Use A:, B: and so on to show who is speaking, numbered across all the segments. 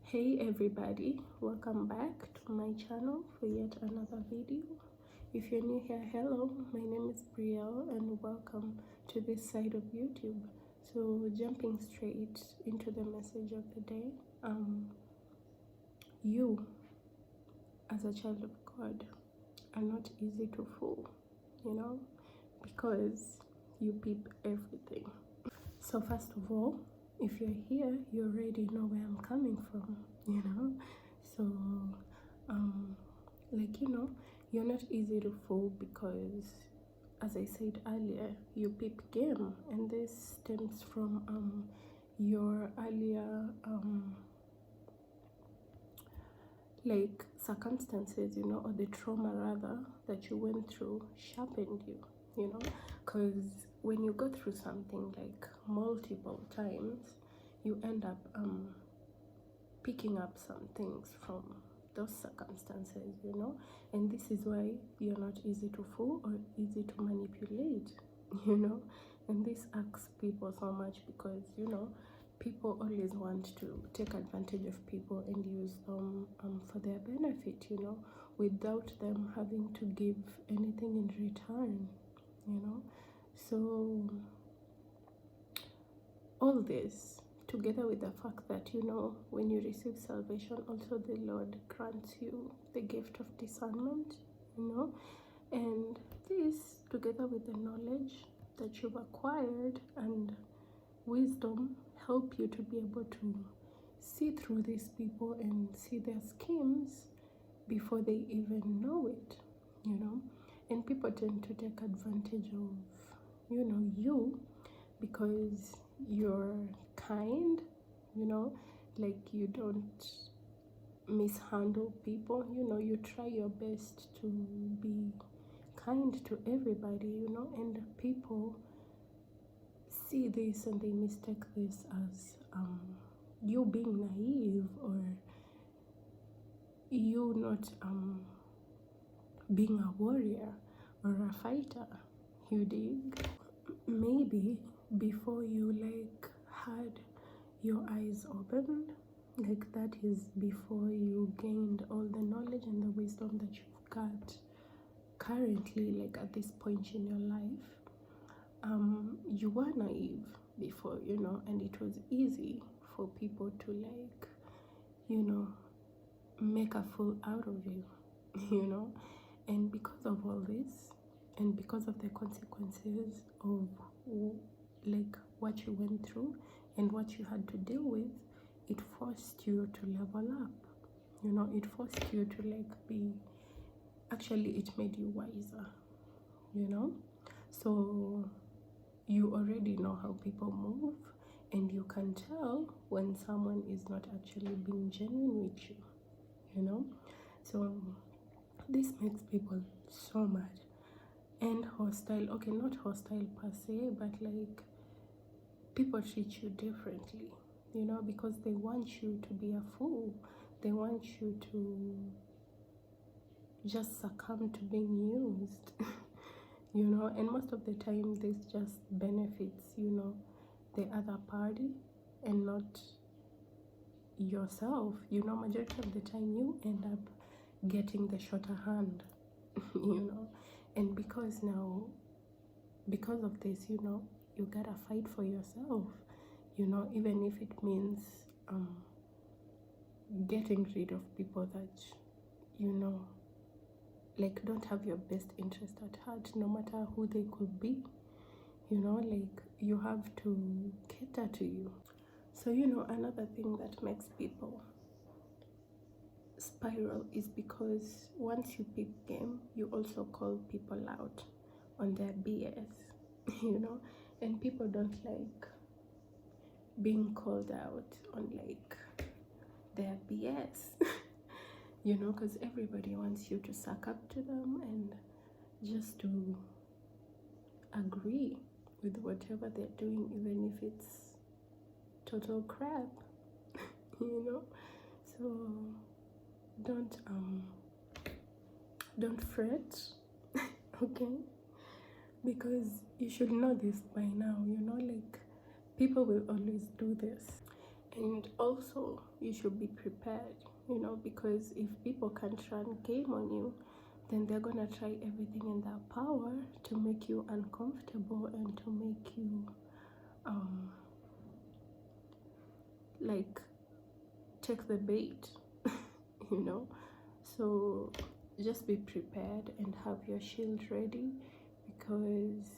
A: Hey everybody, welcome back to my channel for yet another video. If you're new here, hello, my name is Brielle and welcome to this side of YouTube. So jumping straight into the message of the day, you as a child of God are not easy to fool, because you peep everything. So first of all, if you're here, you already know where I'm coming from, so you're not easy to fool because, as I said earlier, you peep game, and this stems from your earlier circumstances, or the trauma rather that you went through sharpened you, because when you go through something like multiple times, you end up picking up some things from those circumstances, and this is why you're not easy to fool or easy to manipulate, and this irks people so much because people always want to take advantage of people and use them for their benefit, without them having to give anything in return, so all this together with the fact that when you receive salvation, also the Lord grants you the gift of discernment, and this together with the knowledge that you've acquired and wisdom help you to be able to see through these people and see their schemes before they even know it, and people tend to take advantage of you because you're kind, you don't mishandle people, you try your best to be kind to everybody, and people see this and they mistake this as you being naive or you not being a warrior or a fighter, you dig? Maybe before you had your eyes opened, that is before you gained all the knowledge and the wisdom that you've got currently, at this point in your life, you were naive before, and it was easy for people to make a fool out of you, and because of all this and because of the consequences of what you went through and what you had to deal with, it forced you to level up, it forced you to it made you wiser, so you already know how people move, and you can tell when someone is not actually being genuine with you, so this makes people so mad and hostile. Okay, not hostile per se, but people treat you differently, because they want you to be a fool. They want you to just succumb to being used, and most of the time this just benefits, the other party and not yourself. Majority of the time you end up getting the shorter hand, and because of this, you gotta fight for yourself, even if it means getting rid of people that don't have your best interest at heart, no matter who they could be, you have to cater to you. So another thing that makes people spiral is because once you pick game, you also call people out on their BS, and people don't like being called out on their BS, because everybody wants you to suck up to them and just to agree with whatever they're doing, even if it's total crap, so don't fret, okay, because you should know this by now, people will always do this, And also you should be prepared, you know, because if people can't run game on you, then they're gonna try everything in their power to make you uncomfortable and to make you like take the bait, you know. So just be prepared and have your shield ready, because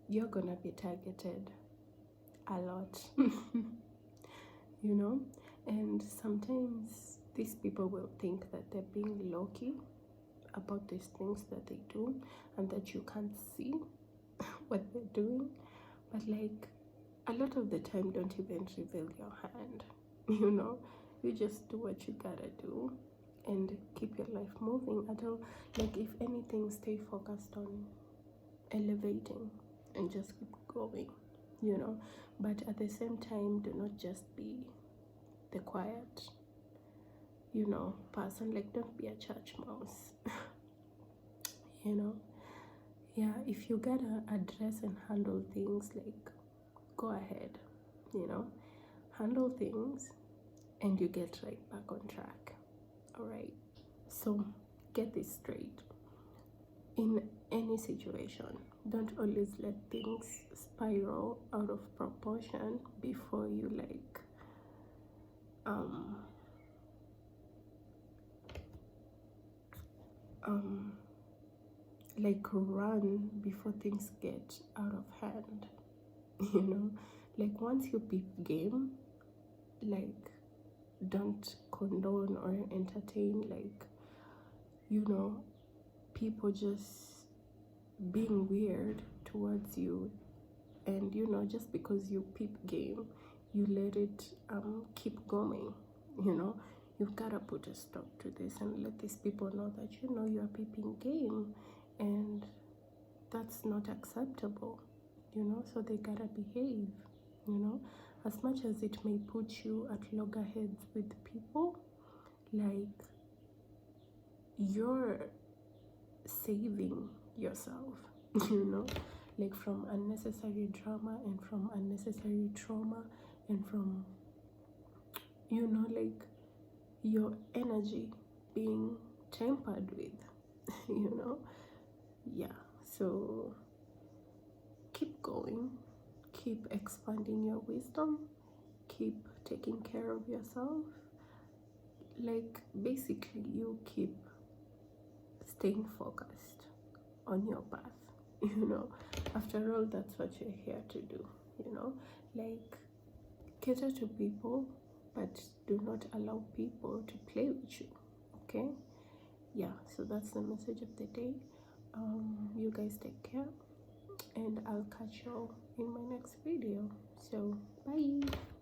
A: you're gonna be targeted a lot. You know. And sometimes these people will think that they're being low-key about these things that they do and that you can't see what they're doing, but like a lot of the time, don't even reveal your hand. You know, you just do what you gotta do and keep your life moving at all. Like, if anything, stay focused on elevating and just keep going, you know. But at the same time, do not just be the quiet, you know, person. Like, don't be a church mouse. You know. Yeah, if you gotta address and handle things, like, go ahead, you know, handle things and you get right back on track. All right. So get this straight. In any situation, don't always let things spiral out of proportion before you like run before things get out of hand. You know, like, once you peep game, like, don't condone or entertain, like, you know, people just being weird towards you. And you know, just because you peep game, you let it keep going. You know, you've got to put a stop to this and let these people know that, you know, you are peeping game and that's not acceptable, you know. So they gotta behave, you know. As much as it may put you at loggerheads with people, like, you're saving yourself, you know, like, from unnecessary drama and from unnecessary trauma and from, you know, like, your energy being tampered with. You know. Yeah. So keep going, keep expanding your wisdom, keep taking care of yourself. Like, basically, you keep staying focused on your path. You know, after all, that's what you're here to do. You know, like, cater to people, but do not allow people to play with you. Okay. Yeah, so that's the message of the day. You guys take care, and I'll catch you all in my next video. So bye.